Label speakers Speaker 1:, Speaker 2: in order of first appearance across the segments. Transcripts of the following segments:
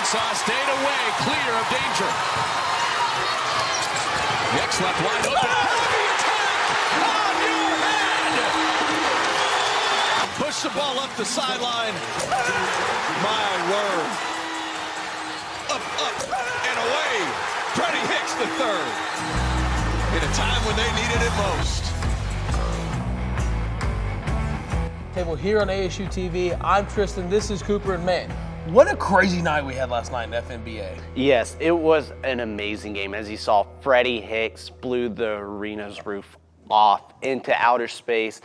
Speaker 1: Arkansas stayed away, clear of danger. Next left wide open. Heavy attack on your head. Push the ball up the sideline. My word. Up, and away. Freddie Hicks the third. In a time when they needed it most.
Speaker 2: Table here on ASU-TV. I'm Tristan. This is Cooper and man. What a crazy night we had last night in FNBA.
Speaker 3: Yes, it was an amazing game. As you saw, Freddie Hicks blew the arena's roof off into outer space.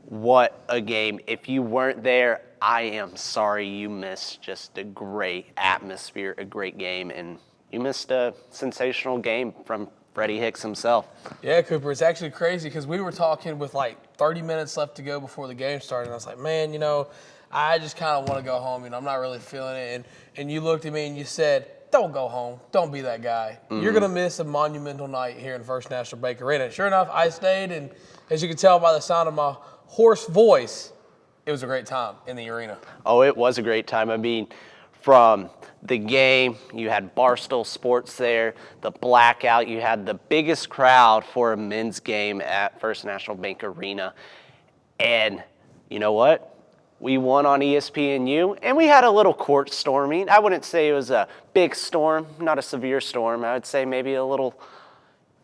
Speaker 3: What a game. If you weren't there, I am sorry you missed just a great atmosphere, a great game, and you missed a sensational game from Freddie Hicks himself.
Speaker 2: Yeah, Cooper, it's actually crazy because we were talking with like 30 minutes left to go before the game started, and I was like, man, you know, I just kind of want to go home. You know, I'm not really feeling it. And you looked at me and you said, don't go home. Don't be that guy. Mm-hmm. You're going to miss a monumental night here in First National Bank Arena. Sure enough, I stayed, and as you can tell by the sound of my hoarse voice, it was a great time in the arena.
Speaker 3: Oh, it was a great time. I mean, from the game, you had Barstool Sports there, the blackout, you had the biggest crowd for a men's game at First National Bank Arena. And you know what? We won on ESPNU, and we had a little court storming. I wouldn't say it was a big storm, not a severe storm. I would say maybe a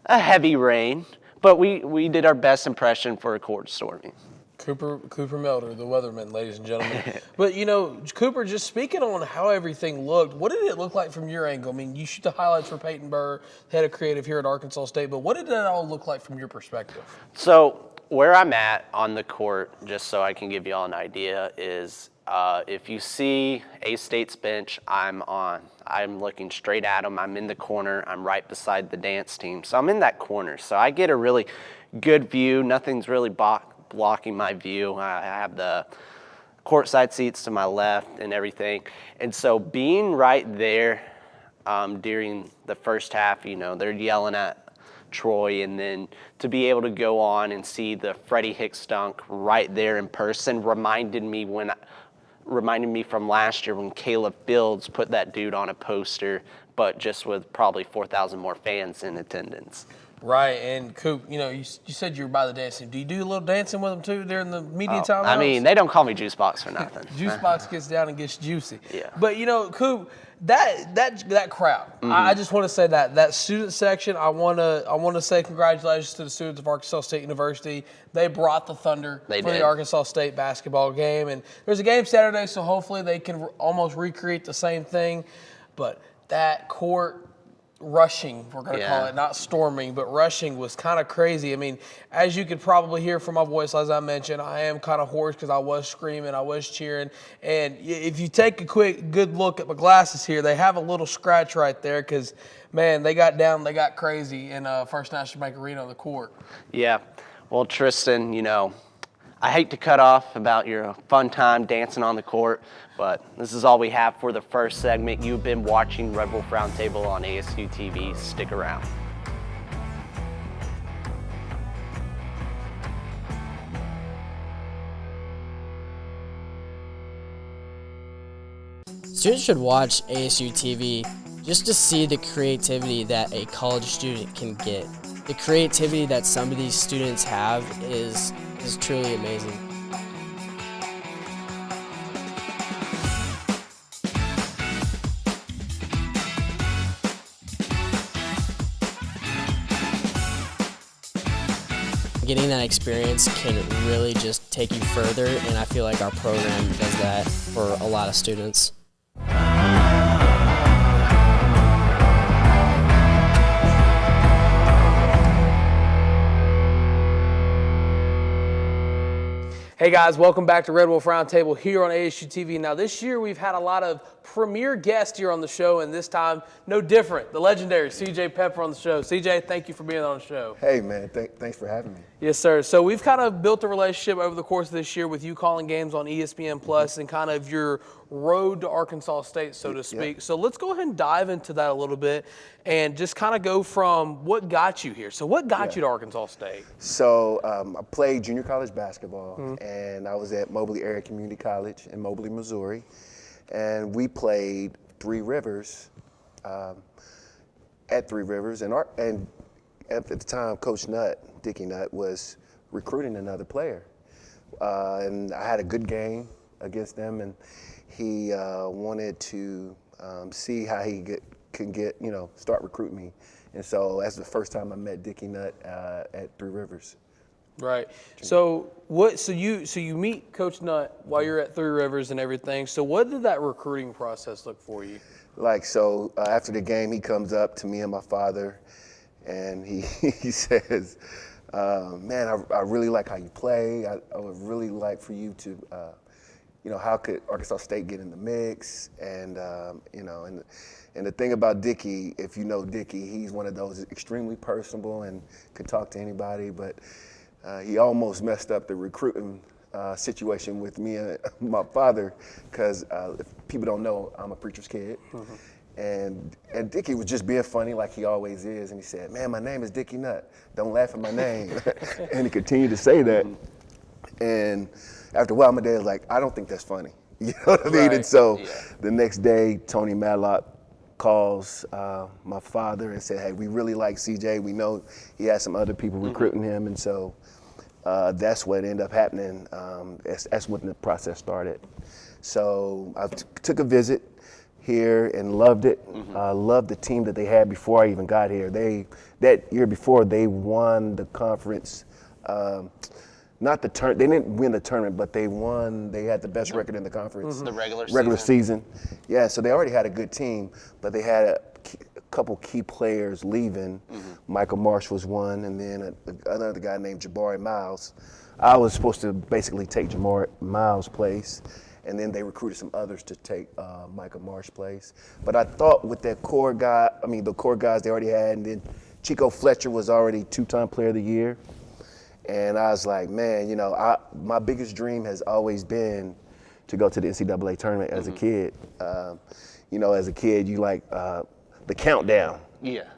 Speaker 3: heavy rain, but we did our best impression for a court storming.
Speaker 2: Cooper Melder, the weatherman, ladies and gentlemen. But, you know, Cooper, just speaking on how everything looked, what did it look like from your angle? I mean, you shoot the highlights for Peyton Burr, head of creative here at Arkansas State, but what did that all look like from your perspective?
Speaker 3: So where I'm at on the court, just so I can give you all an idea, is if you see A-State's bench, I'm looking straight at them. I'm in the corner. I'm right beside the dance team. So I'm in that corner. So I get a really good view. Nothing's really blocking my view. I have the courtside seats to my left and everything. And so being right there during the first half, you know, they're yelling at Troy, and then to be able to go on and see the Freddie Hicks dunk right there in person reminded me from last year when Caleb Fields put that dude on a poster, but just with probably 4,000 more fans in attendance.
Speaker 2: Right, and Coop, you know, you said you were by the dancing. Do you do a little dancing with them too during the media time?
Speaker 3: I mean, they don't call me Juice Box for nothing.
Speaker 2: Juice Box gets down and gets juicy.
Speaker 3: Yeah.
Speaker 2: But you know, Coop, that crowd. Mm-hmm. I just want to say that student section. I want to say congratulations to the students of Arkansas State University. They brought the thunder for the Arkansas State basketball game, and there's a game Saturday, so hopefully they can almost recreate the same thing. But that court rushing, we're going to call it, not storming, but rushing was kind of crazy. I mean, as you could probably hear from my voice, as I mentioned, I am kind of hoarse because I was screaming, I was cheering. And if you take a good look at my glasses here, they have a little scratch right there because, man, they got crazy in First National Bank Arena on the court. Yeah.
Speaker 3: Well, Tristan, you know, I hate to cut off about your fun time dancing on the court, but this is all we have for the first segment. You've been watching Red Wolf Roundtable on ASU-TV. Stick around.
Speaker 4: Students should watch ASU-TV just to see the creativity that a college student can get. The creativity that some of these students have is truly amazing. Getting that experience can really just take you further, and I feel like our program does that for a lot of students.
Speaker 2: Hey guys, welcome back to Red Wolf Roundtable here on ASU-TV. Now this year we've had a lot of premier guests here on the show, and this time no different. The legendary CJ Pepper on the show. CJ, thank you for being on the show.
Speaker 5: Hey man, thanks for having me.
Speaker 2: Yes sir. So we've kind of built a relationship over the course of this year with you calling games on ESPN Plus and kind of your road to Arkansas State, so to speak. Yep. So let's go ahead and dive into that a little bit and just kind of go from what got you here. So what got you to Arkansas State?
Speaker 5: So I played junior college basketball, and I was at Mobley Area Community College in Mobley, Missouri. And we played Three Rivers, and at the time, Coach Dickie Nutt, was recruiting another player. And I had a good game against them, and he wanted to see how he can start recruiting me. And so that's the first time I met Dickie Nutt at Three Rivers.
Speaker 2: Right. So you meet Coach Nutt while you're at Three Rivers and everything. So what did that recruiting process look for you?
Speaker 5: After the game, he comes up to me and my father, and he says, "Man, I really like how you play. I would really like for you to, how could Arkansas State get in the mix?" And and the thing about Dickie, if you know Dickie, he's one of those extremely personable and could talk to anybody, but he almost messed up the recruiting situation with me and my father, because if people don't know, I'm a preacher's kid. And Dickie was just being funny like he always is, and he said, "Man, my name is Dickie Nutt. Don't laugh at my name." And he continued to say that. And after a while, my dad was like, "I don't think that's funny." You know what I mean?
Speaker 2: Right.
Speaker 5: And so the next day, Tony Madlock calls my father and said, "Hey, we really like CJ. We know he has some other people recruiting him." And so that's what ended up happening. That's when the process started. So I took a visit here and loved it. Loved the team that they had before I even got here. That year before, they won the conference. They didn't win the tournament, but they won. They had the best record in the conference.
Speaker 3: The
Speaker 5: regular season. Yeah, so they already had a good team, but they had a couple key players leaving. Michael Marsh was one, and then another guy named Jabari Miles. I was supposed to basically take Jabari Miles' place, and then they recruited some others to take Michael Marsh's place. But I thought with the core guys they already had, and then Chico Fletcher was already two-time player of the year. And I was like, man, my biggest dream has always been to go to the NCAA tournament as a kid. As a kid, you like the countdown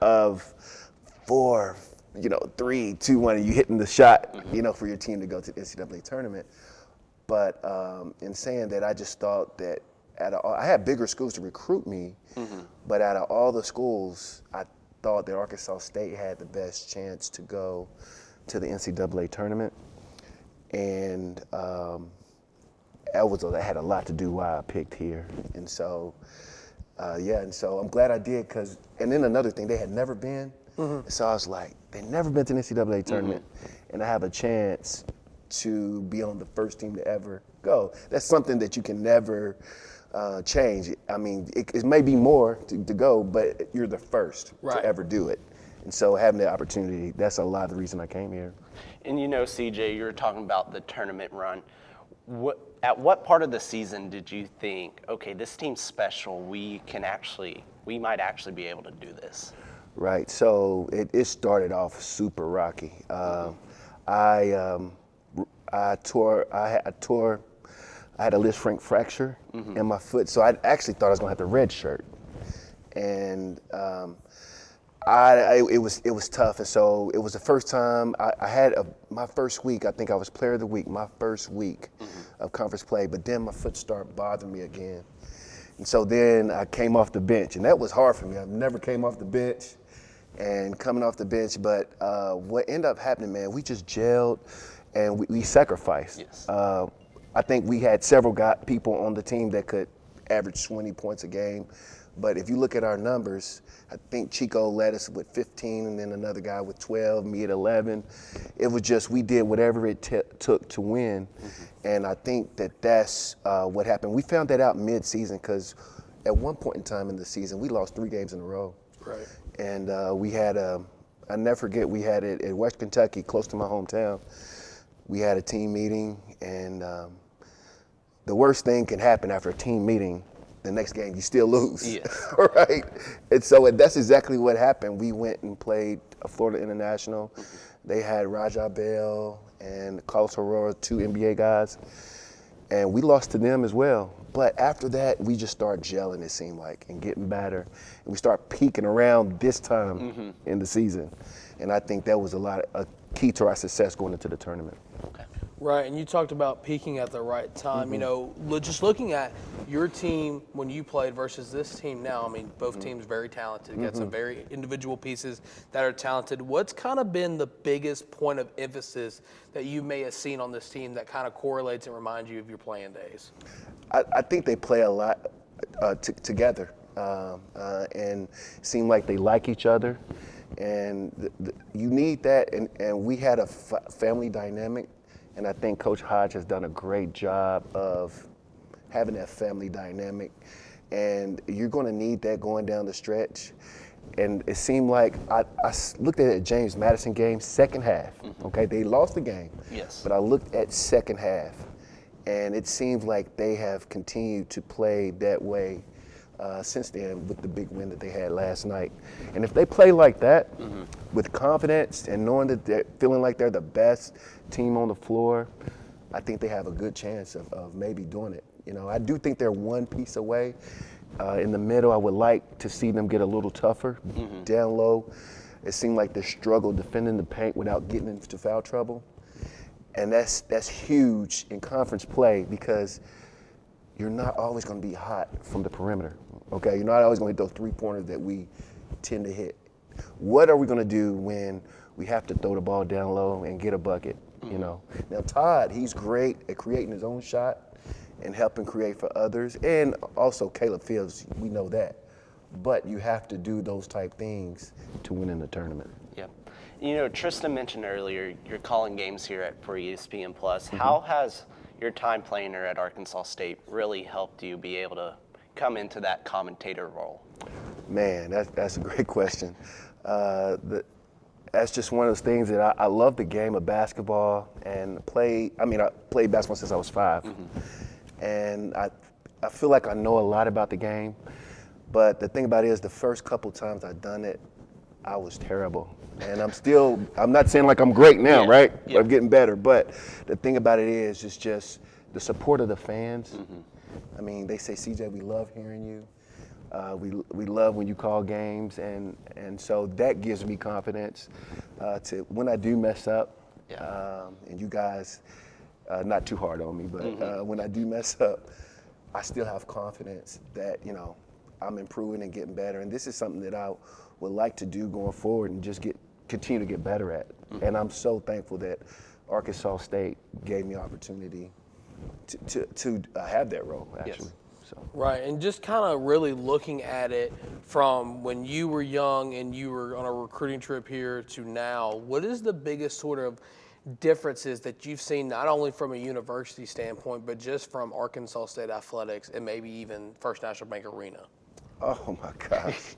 Speaker 5: of 4, 3, 2, 1, and you hitting the shot, for your team to go to the NCAA tournament. But in saying that, I just thought that I had bigger schools to recruit me, but out of all the schools, I thought that Arkansas State had the best chance to go to the NCAA tournament. And that had a lot to do why I picked here. And so, I'm glad I did, and then another thing, they had never been. So I was like, they've never been to the NCAA tournament, and I have a chance to be on the first team to ever go. That's something that you can never change. I mean, it may be more to go, but you're the first to ever do it. And so having the opportunity, that's a lot of the reason I came here.
Speaker 3: And CJ, you were talking about the tournament run. At what part of the season did you think, okay, this team's special, we might actually be able to do this?
Speaker 5: Right, so it started off super rocky. I had a Lisfranc fracture in my foot, so I actually thought I was gonna have to redshirt. And it was tough, and so it was the first time I had my first week. I think I was player of the week, my first week of conference play. But then my foot started bothering me again, and so then I came off the bench, and that was hard for me. I never came off the bench, and coming off the bench. But what ended up happening, man, we just gelled, and we sacrificed.
Speaker 3: Yes.
Speaker 5: I think we had several people on the team that could average 20 points a game. But if you look at our numbers, I think Chico led us with 15, and then another guy with 12, me at 11. It was just, we did whatever it took to win. And I think that's what happened. We found that out mid-season, because at one point in time in the season, we lost 3 games in a row.
Speaker 2: Right.
Speaker 5: And we had I never forget, we had it in West Kentucky, close to my hometown. We had a team meeting, and the worst thing can happen after a team meeting. The next game, you still lose.
Speaker 3: Yes.
Speaker 5: Right? And so that's exactly what happened. We went and played Florida International. They had Raja Bell and Carlos Aurora, 2 NBA guys, and we lost to them as well. But after that, we just started gelling, it seemed like, and getting better. And we started peaking around this time in the season. And I think that was a key to our success going into the tournament.
Speaker 3: Okay.
Speaker 2: Right, and you talked about peaking at the right time. You know, just looking at your team when you played versus this team now, I mean, both teams very talented. You got some very individual pieces that are talented. What's kind of been the biggest point of emphasis that you may have seen on this team that kind of correlates and reminds you of your playing days?
Speaker 5: I think they play a lot together and seem like they like each other. And you need that, and we had a family dynamic. And I think Coach Hodge has done a great job of having that family dynamic. And you're going to need that going down the stretch. And it seemed like I looked at the James Madison game, second half. Okay, they lost the game.
Speaker 3: Yes.
Speaker 5: But I looked at second half, and it seems like they have continued to play that way since then with the big win that they had last night. And if they play like that with confidence and knowing that they're feeling like they're the best team on the floor, I think they have a good chance of maybe doing it. You know, I do think they're one piece away. In the middle, I would like to see them get a little tougher. Down low, it seemed like they struggled defending the paint without getting into foul trouble. And that's huge in conference play because you're not always going to be hot from the perimeter, okay? You're not always going to hit those three-pointers that we tend to hit. What are we going to do when we have to throw the ball down low and get a bucket, you know? Now, Todd, he's great at creating his own shot and helping create for others, and also Caleb Fields, we know that. But you have to do those type things to win in the tournament.
Speaker 3: Yeah. You know, Tristan mentioned earlier you're calling games here for ESPN Plus. How has your time playing here at Arkansas State really helped you be able to come into that commentator role?
Speaker 5: Man, that's a great question. That's just one of those things that I love the game of basketball and I played basketball since I was 5. And I feel like I know a lot about the game. But the thing about it is the first couple times I've done it, I was terrible. And I'm not saying like I'm great now, right?
Speaker 3: Yeah.
Speaker 5: I'm getting better. But the thing about it is, it's just the support of the fans. I mean, they say, CJ, we love hearing you. We love when you call games. And so that gives me confidence to when I do mess up, and you guys, not too hard on me, but when I do mess up, I still have confidence that, you know, I'm improving and getting better. And this is something that I would like to do going forward and just continue to get better at. And I'm so thankful that Arkansas State gave me opportunity to have that role, actually.
Speaker 3: Yes.
Speaker 5: So.
Speaker 2: Right, and just kind of really looking at it from when you were young and you were on a recruiting trip here to now, what is the biggest sort of differences that you've seen not only from a university standpoint, but just from Arkansas State athletics and maybe even First National Bank Arena?
Speaker 5: Oh, my gosh.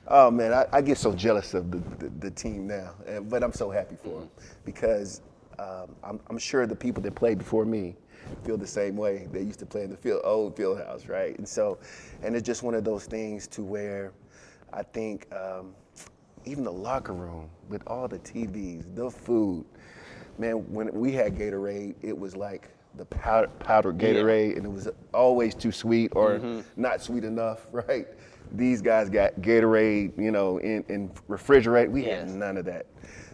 Speaker 5: Oh, man, I get so jealous of the team now, but I'm so happy for them because I'm sure the people that played before me feel the same way. They used to play in the old field house, right? And it's just one of those things to where I think even the locker room with all the TVs, the food, man, when we had Gatorade, it was like the powdered Gatorade, and it was always too sweet or not sweet enough, right? These guys got Gatorade, you know, in refrigerate. We had none of that.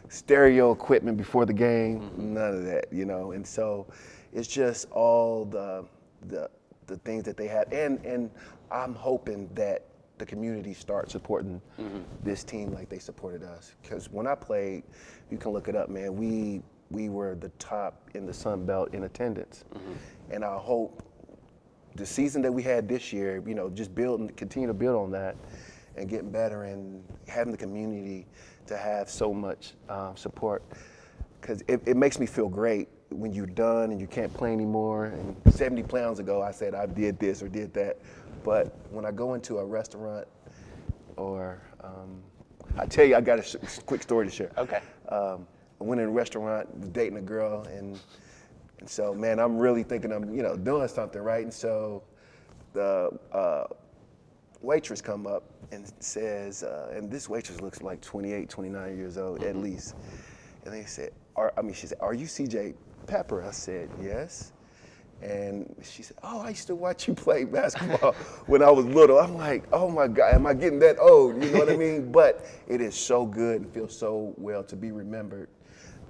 Speaker 5: Stereo equipment before the game, none of that, you know. And so it's just all the things that they had. And I'm hoping that the community starts supporting this team like they supported us. Because when I played, you can look it up, man, we were the top in the Sun Belt in attendance. And I hope the season that we had this year, you know, just continue to build on that and getting better and having the community to have so much support. Because it makes me feel great when you're done and you can't play anymore. And 70 pounds ago, I said I did this or did that. But when I go into a restaurant or, I tell you, I got a quick story to share.
Speaker 3: Okay.
Speaker 5: I went in a restaurant, was dating a girl, and so, man, I'm really thinking I'm, you know, doing something, right? And so the waitress come up and says, and this waitress looks like 28, 29 years old at least. And they said, she said, "Are you CJ Pepper?" I said, "Yes." And she said, "Oh, I used to watch you play basketball when I was little." I'm like, "Oh my God, am I getting that old?" You know what I mean? But it is so good and feels so well to be remembered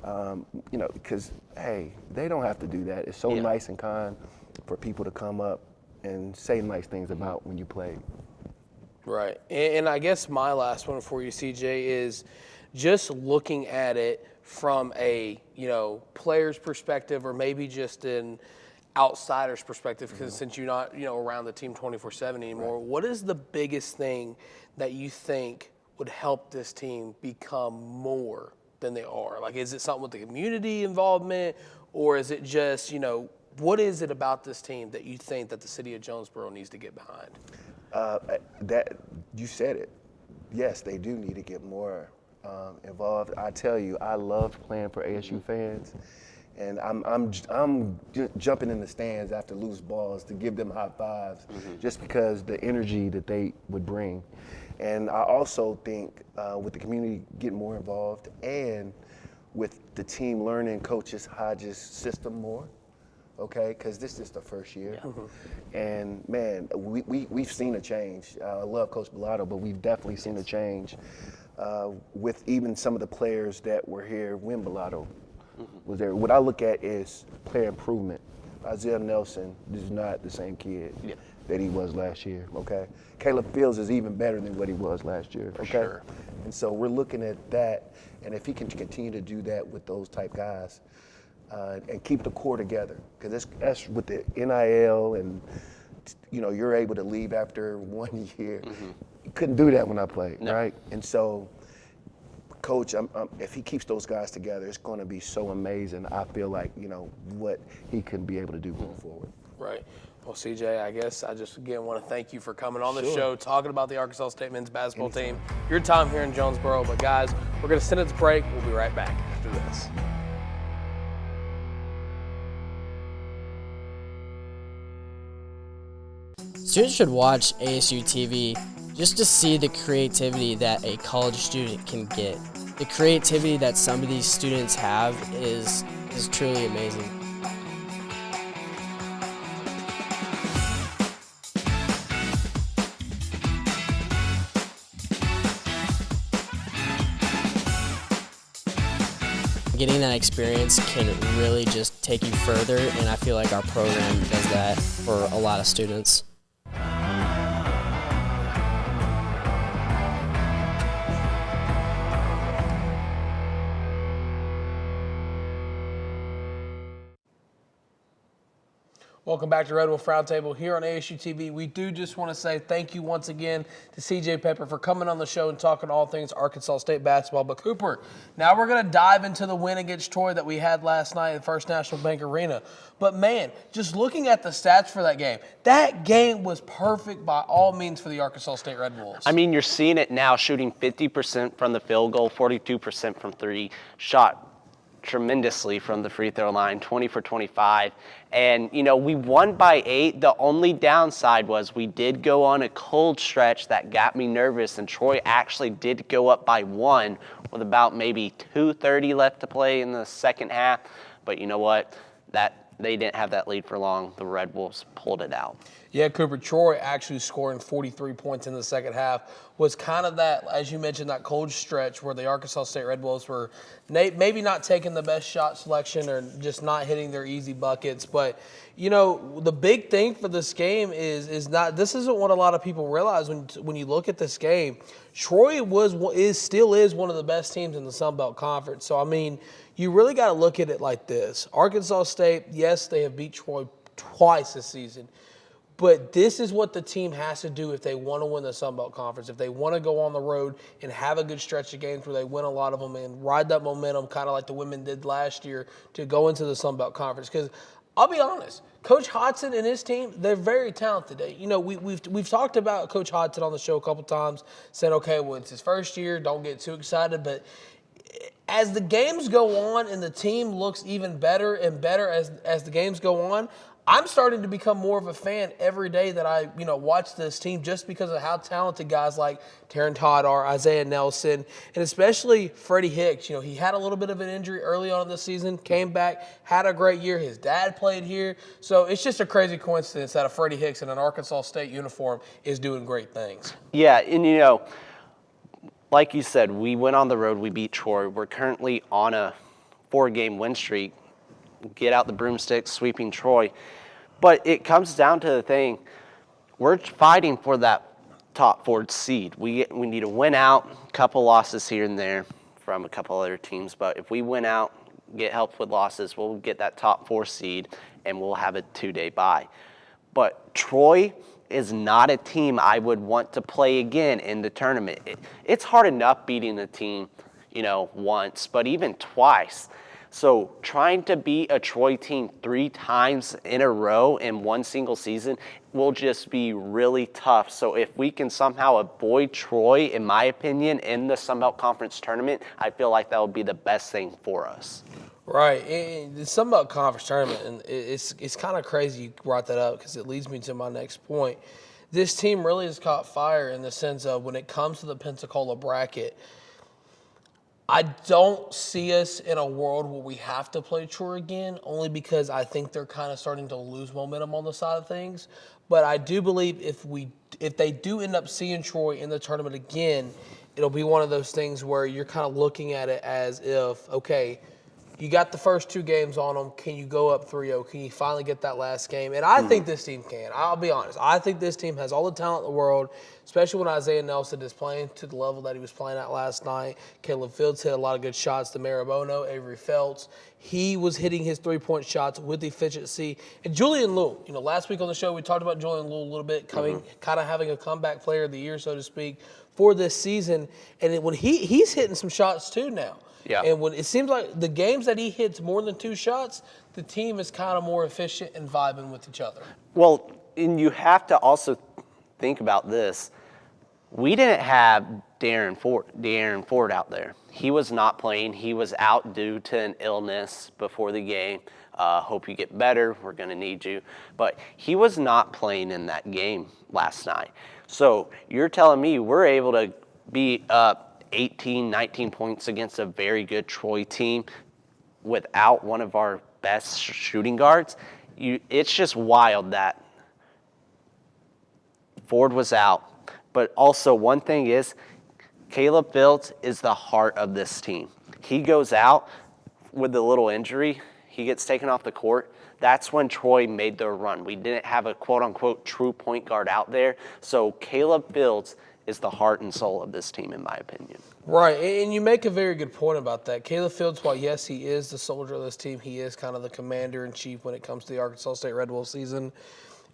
Speaker 5: You know, because, hey, they don't have to do that. It's so nice and kind for people to come up and say nice things about when you play.
Speaker 2: Right. And I guess my last one for you, CJ, is just looking at it from a, player's perspective or maybe just an outsider's perspective, because since you're not, around the team 24/7 anymore, what is the biggest thing that you think would help this team become more than they are? Like, is it something with the community involvement, or is it just, what is it about this team that you think that the city of Jonesboro needs to get behind?
Speaker 5: That you said it. Yes, they do need to get more involved. I tell you, I love playing for ASU fans, and I'm jumping in the stands after loose balls to give them high fives, just because the energy that they would bring. And I also think with the community getting more involved and with the team learning Coach Hodges' system more, okay, because this is the first year. And, man, we've seen a change. I love Coach Bellato, but we've definitely seen a change with even some of the players that were here when Bellato was there. What I look at is player improvement. Isaiah Nelson is not the same kid that he was last year, okay? Caleb Fields is even better than what he was last year, okay?
Speaker 3: Sure.
Speaker 5: And so we're looking at that, and if he can continue to do that with those type guys, and keep the core together, because that's with the NIL, and you're able to leave after 1 year. You couldn't do that when I played, right? And so, Coach, if he keeps those guys together, it's going to be so amazing. I feel like what he can be able to do going forward.
Speaker 2: Right. Well, CJ, I guess I just again want to thank you for coming on the show, talking about the Arkansas State men's basketball team, your time here in Jonesboro. But guys, we're going to send it to break. We'll be right back after this.
Speaker 4: Students should watch ASU-TV just to see the creativity that a college student can get. The creativity that some of these students have is truly amazing. Getting that experience can really just take you further, and I feel like our program does that for a lot of students.
Speaker 2: Welcome back to Red Wolf Roundtable here on ASU-TV. We do just want to say thank you once again to CJ Pepper for coming on the show and talking all things Arkansas State basketball. But Cooper, now we're going to dive into the win against Troy that we had last night at First National Bank Arena. But man, just looking at the stats for that game was perfect by all means for the Arkansas State Red Wolves.
Speaker 3: I mean, you're seeing it now, shooting 50% from the field goal, 42% from three, shot tremendously from the free throw line, 20 for 25. And, we won by 8. The only downside was we did go on a cold stretch that got me nervous, and Troy actually did go up by 1 with about maybe 2:30 left to play in the second half. But you know what? They didn't have that lead for long. The Red Wolves pulled it out.
Speaker 2: Yeah, Cooper, Troy actually scoring 43 points in the second half was kind of that, as you mentioned, that cold stretch where the Arkansas State Red Wolves were maybe not taking the best shot selection or just not hitting their easy buckets. But, the big thing for this game is not – this isn't what a lot of people realize when you look at this game. Troy still is one of the best teams in the Sun Belt Conference. So, I mean, you really got to look at it like this. Arkansas State, yes, they have beat Troy twice this season. But this is what the team has to do if they want to win the Sun Belt Conference, if they want to go on the road and have a good stretch of games where they win a lot of them and ride that momentum kind of like the women did last year to go into the Sun Belt Conference. Because I'll be honest, Coach Hodgson and his team, they're very talented. We've talked about Coach Hodgson on the show a couple times, said, okay, well, it's his first year, don't get too excited. But as the games go on and the team looks even better and better as the games go on, I'm starting to become more of a fan every day that I, watch this team just because of how talented guys like Taryn Todd are, Isaiah Nelson, and especially Freddie Hicks. He had a little bit of an injury early on in the season, came back, had a great year. His dad played here. So it's just a crazy coincidence that a Freddie Hicks in an Arkansas State uniform is doing great things.
Speaker 3: Yeah, and like you said, we went on the road, we beat Troy. We're currently on a 4-game win streak, get out the broomstick, sweeping Troy. But it comes down to the thing, we're fighting for that top 4 seed. We need to win out, a couple losses here and there from a couple other teams. But if we win out, get help with losses, we'll get that top 4 seed, and we'll have a 2-day bye. But Troy is not a team I would want to play again in the tournament. It's hard enough beating the team, once, but even twice. So trying to beat a Troy team 3 times in a row in one single season will just be really tough. So if we can somehow avoid Troy, in my opinion, in the Sun Belt Conference tournament, I feel like that would be the best thing for us.
Speaker 2: Right. And the Sun Belt Conference tournament, and it's kind of crazy you brought that up because it leads me to my next point. This team really has caught fire in the sense of when it comes to the Pensacola bracket, I don't see us in a world where we have to play Troy again, only because I think they're kind of starting to lose momentum on the side of things. But I do believe if they do end up seeing Troy in the tournament again, it'll be one of those things where you're kind of looking at it as if, okay, you got the first 2 games on them. Can you go up 3-0? Can you finally get that last game? And I think this team can. I'll be honest. I think this team has all the talent in the world, especially when Isaiah Nelson is playing to the level that he was playing at last night. Caleb Fields hit a lot of good shots. The Marabono, Avery Felts, he was hitting his 3-point shots with efficiency. And Julian Lewell, last week on the show we talked about Julian Lewell a little bit, kind of having a comeback player of the year, so to speak, for this season. And when he's hitting some shots too now.
Speaker 3: Yeah.
Speaker 2: And when it seems like the games that he hits more than 2 shots, the team is kind of more efficient and vibing with each other.
Speaker 3: Well, and you have to also think about this. We didn't have De'Aaron Ford out there. He was not playing. He was out due to an illness before the game. Hope you get better. We're going to need you. But he was not playing in that game last night. So you're telling me we're able to be up 18, 19 points against a very good Troy team without one of our best shooting guards. It's just wild that Ford was out. But also one thing is Caleb Fields is the heart of this team. He goes out with a little injury. He gets taken off the court. That's when Troy made their run. We didn't have a quote-unquote true point guard out there. So Caleb Fields is the heart and soul of this team, in my opinion.
Speaker 2: Right, and you make a very good point about that. Caleb Fields, while yes, he is the soldier of this team, he is kind of the commander-in-chief when it comes to the Arkansas State Red Wolf season.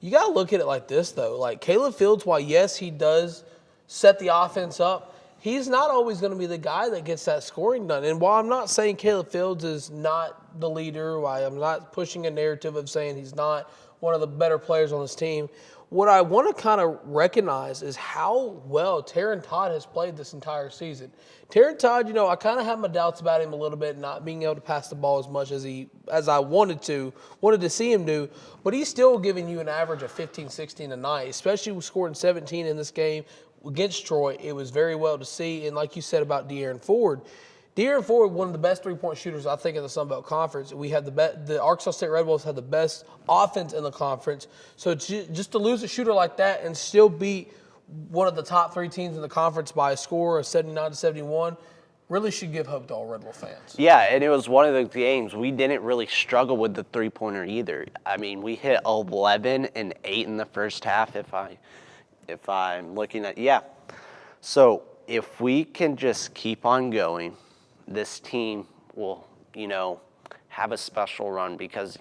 Speaker 2: You got to look at it like this, though. Like, Caleb Fields, while yes, he does set the offense up, he's not always going to be the guy that gets that scoring done. And while I'm not saying Caleb Fields is not the leader, while I'm not pushing a narrative of saying he's not one of the better players on this team, what I want to kind of recognize is how well Taron Todd has played this entire season. Taron Todd, I kind of have my doubts about him a little bit, not being able to pass the ball as much as I wanted to see him do, but he's still giving you an average of 15, 16 a night, especially with scoring 17 in this game against Troy. It was very well to see, and like you said about De'Aaron Ford, one of the best 3-point shooters, I think, in the Sun Belt Conference. We had the Arkansas State Red Wolves had the best offense in the conference. So just to lose a shooter like that and still beat one of the top 3 teams in the conference by a score of 79-71 really should give hope to all Red Wolf fans.
Speaker 3: Yeah, and it was one of the games we didn't really struggle with the 3-pointer either. I mean, we hit 11 and 8 in the first half. If I'm looking at So if we can just keep on going, this team will, have a special run because,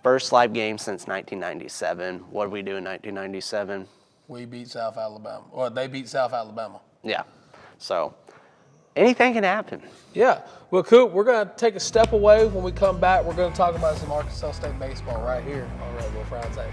Speaker 3: first live game since 1997. What did we do in 1997?
Speaker 2: We beat South Alabama. Or they beat South Alabama.
Speaker 3: Yeah. So anything can happen.
Speaker 2: Yeah. Well, Coop, we're going to take a step away. When we come back, we're going to talk about some Arkansas State baseball right here on Red Wolf Roundtable.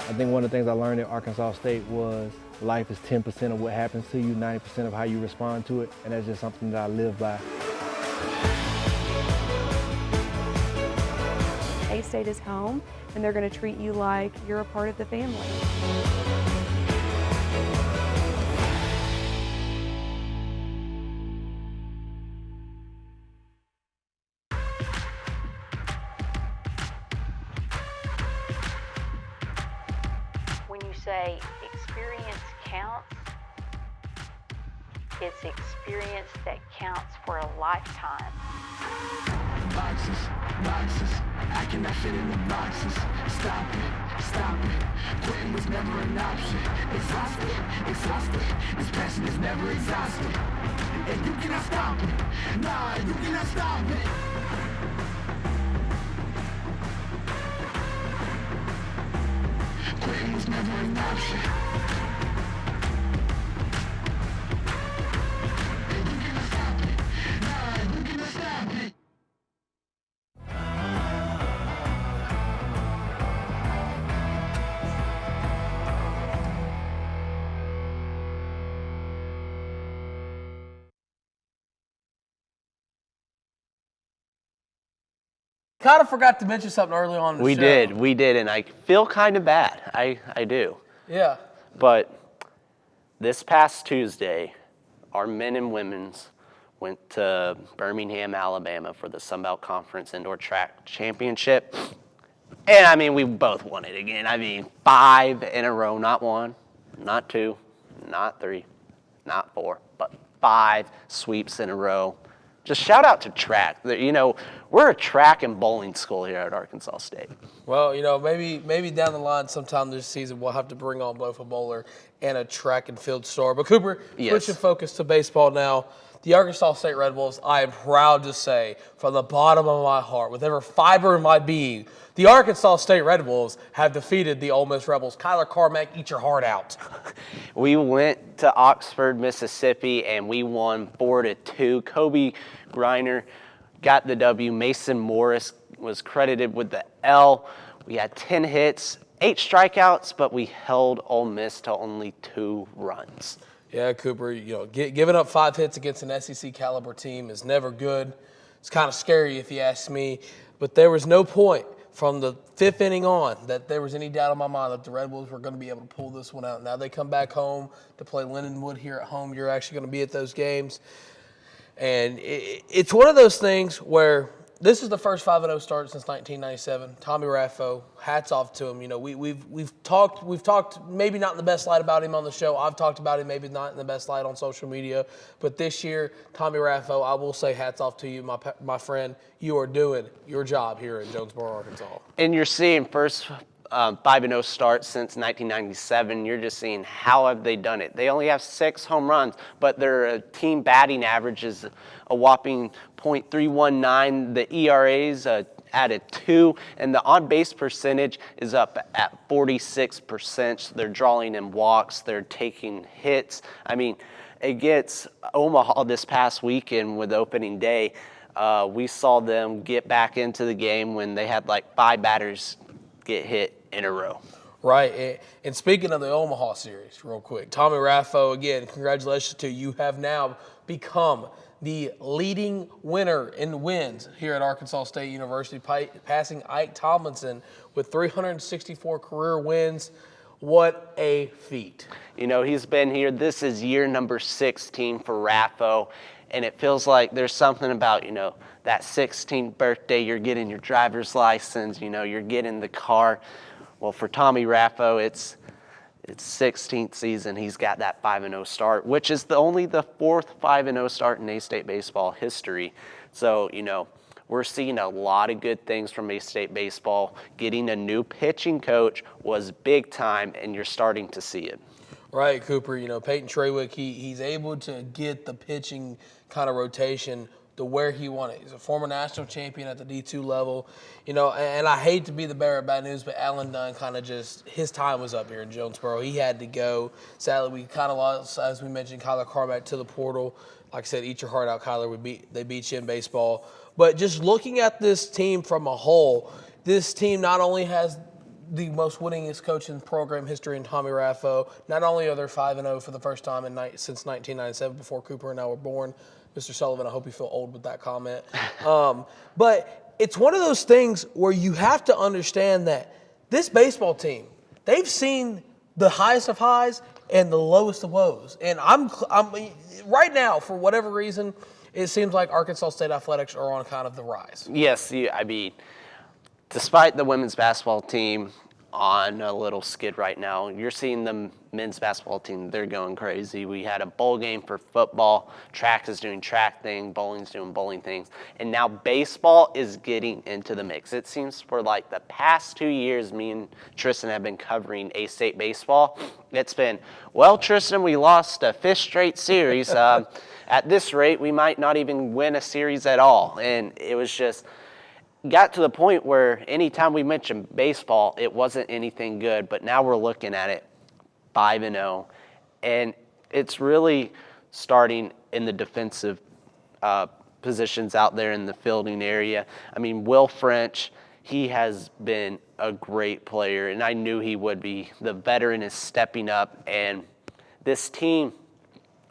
Speaker 6: I think one of the things I learned at Arkansas State was life is 10% of what happens to you, 90% of how you respond to it, and that's just something that I live by.
Speaker 7: A-State is home, and they're going to treat you like you're a part of the family.
Speaker 8: say experience counts, it's experience that counts for a lifetime.
Speaker 9: Boxes, I cannot fit in the boxes. Stop it, quitting was never an option. Exhausted, this passion is never exhausted. And you cannot stop it, nah, you cannot stop it. Quitting was never an option. And you cannot stop it, nah, you cannot stop it.
Speaker 2: Kind of forgot to mention something early on in the show.
Speaker 3: We did, and I feel kind of bad. I do.
Speaker 2: Yeah.
Speaker 3: But this past Tuesday, our men and women's went to Birmingham, Alabama for the Sun Belt Conference Indoor Track Championship. And, I mean, we both won it again. I mean, 5 in a row, not 1, not 2, not 3, not 4, but 5 sweeps in a row. Just shout out to track. You know, we're a track and bowling school here at Arkansas State.
Speaker 2: Well, you know, maybe down the line sometime this season we'll have to bring on both a bowler and a track and field star. But Cooper, switching focus to baseball now. The Arkansas State Red Wolves, I am proud to say from the bottom of my heart, with every fiber in my being, the Arkansas State Red Wolves have defeated the Ole Miss Rebels. Kyler Carmack, eat your heart out.
Speaker 3: We went to Oxford, Mississippi, and we won 4-2. Kobe Griner got the W. Mason Morris was credited with the L. We had 10 hits, 8 strikeouts, but we held Ole Miss to only 2 runs.
Speaker 2: Yeah, Cooper, you know, giving up 5 hits against an SEC caliber team is never good. It's kind of scary if you ask me, but there was no point from the 5th inning on that there was any doubt in my mind that the Red Wolves were going to be able to pull this one out. Now they come back home to play Lindenwood here at home. You're actually going to be at those games. And it's one of those things where this is the first 5-0 start since 1997. Tommy Raffo, hats off to him. You know, we've talked maybe not in the best light about him on the show. I've talked about him maybe not in the best light on social media. But this year, Tommy Raffo, I will say hats off to you, my friend. You are doing your job here in Jonesboro, Arkansas. And
Speaker 3: you're seeing first 5-0 start since 1997. You're just seeing how have they done it. They only have 6 home runs, but their team batting average is a whopping .319. The ERA's at a 2, and the on-base percentage is up at 46%. So they're drawing in walks. They're taking hits. I mean, against Omaha this past weekend with opening day, we saw them get back into the game when they had like 5 batters get hit in a row.
Speaker 2: Right, and speaking of the Omaha series, real quick, Tommy Raffo, again, congratulations to you. You have now become the leading winner in wins here at Arkansas State University, passing Ike Tomlinson with 364 career wins. What a feat.
Speaker 3: You know, he's been here. This is year number 16 for Raffo, and it feels like there's something about, you know, that 16th birthday, you're getting your driver's license, you know, you're getting the car. Well, for Tommy Raffo, it's 16th season. He's got that 5-0 start, which is only the 4th 5-0 start in A-State baseball history. So, you know, we're seeing a lot of good things from A-State baseball. Getting a new pitching coach was big time, and you're starting to see it.
Speaker 2: Right, Cooper. You know, Peyton Trawick, he's able to get the pitching kind of rotation to where he wanted. He's a former national champion at the D2 level. You know, and I hate to be the bearer of bad news, but Alan Dunn kind of his time was up here in Jonesboro. He had to go. Sadly, we kind of lost, as we mentioned, Kyler Carmack to the portal. Like I said, eat your heart out, Kyler. They beat you in baseball. But just looking at this team from a whole, this team not only has the most winningest coach in program history in Tommy Raffo, not only are they 5-0 for the first time since 1997, before Cooper and I were born. Mr. Sullivan, I hope you feel old with that comment. But it's one of those things where you have to understand that this baseball team, they've seen the highest of highs and the lowest of lows. And I'm right now, for whatever reason, it seems like Arkansas State athletics are on kind of the rise.
Speaker 3: Yes, I mean, despite the women's basketball team on a little skid right now. You're seeing the men's basketball team, they're going crazy. We had a bowl game for football. Track is doing track thing, bowling's doing bowling things. And now baseball is getting into the mix. It seems for like the past 2 years, me and Tristan have been covering A-State baseball. It's been, well, Tristan, we lost a 5th straight series. At this rate, we might not even win a series at all. And it was just, got to the point where anytime we mentioned baseball, it wasn't anything good, but now we're looking at it 5-0, and it's really starting in the defensive positions out there in the fielding area. I mean, Will French, he has been a great player, and I knew he would be. The veteran is stepping up, and this team,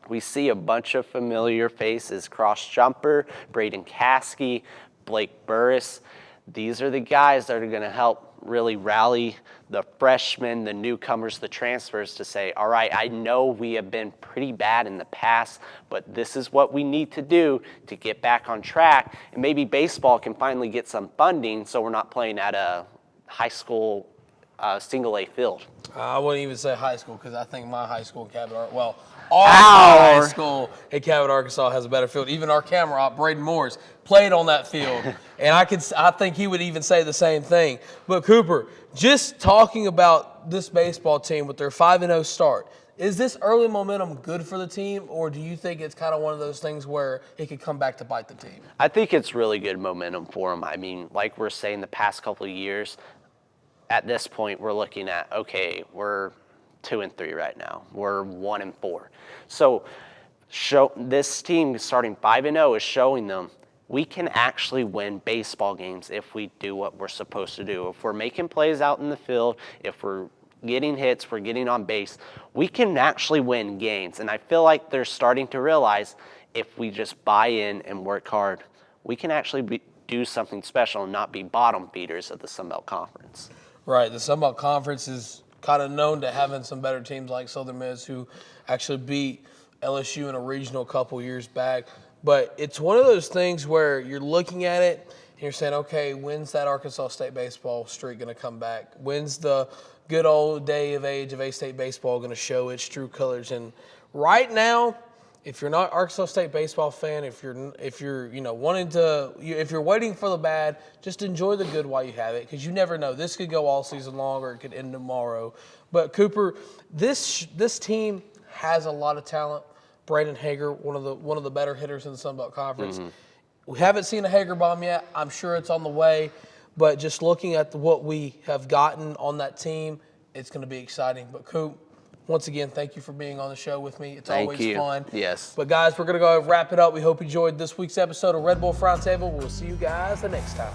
Speaker 3: we see a bunch of familiar faces. Cross jumper, Braden Caskey, Blake Burris. These are the guys that are going to help really rally the freshmen, the newcomers, the transfers to say, all right, I know we have been pretty bad in the past, but this is what we need to do to get back on track. And maybe baseball can finally get some funding so we're not playing at a high school single-A field.
Speaker 2: I wouldn't even say high school because I think my high school in Cabot, our high school in Cabot, Arkansas has a better field. Even our camera op, Braden Morris, played on that field, and I think he would even say the same thing. But Cooper, just talking about this baseball team with their 5-0 start, is this early momentum good for the team, or do you think it's kind of one of those things where it could come back to bite the team?
Speaker 3: I think it's really good momentum for them. I mean, like we're saying the past couple of years, at this point we're looking at, okay, we're 2-3 right now. We're 1-4. So this team starting 5-0 is showing them we can actually win baseball games if we do what we're supposed to do. If we're making plays out in the field, if we're getting hits, we're getting on base, we can actually win games. And I feel like they're starting to realize if we just buy in and work hard, we can actually do something special and not be bottom feeders of the Sun Belt Conference.
Speaker 2: Right. The Sun Belt Conference is kind of known to having some better teams like Southern Miss, who actually beat LSU in a regional a couple years back. But it's one of those things where you're looking at it and you're saying, okay, when's that Arkansas State baseball streak going to come back? When's the good old day of age of A-State baseball going to show its true colors? And right now, if you're not Arkansas State baseball fan, if you're waiting for the bad, just enjoy the good while you have it, because you never know. This could go all season long, or it could end tomorrow. But Cooper, this team has a lot of talent. Brandon Hager, one of the better hitters in the Sun Belt Conference. Mm-hmm. We haven't seen a Hager bomb yet. I'm sure it's on the way. But just looking at what we have gotten on that team, it's going to be exciting. But Coop, once again, thank you for being on the show with me. It's always fun.
Speaker 3: Yes.
Speaker 2: But guys, we're going to go wrap it up. We hope you enjoyed this week's episode of Red Wolf Roundtable. We'll see you guys the next time.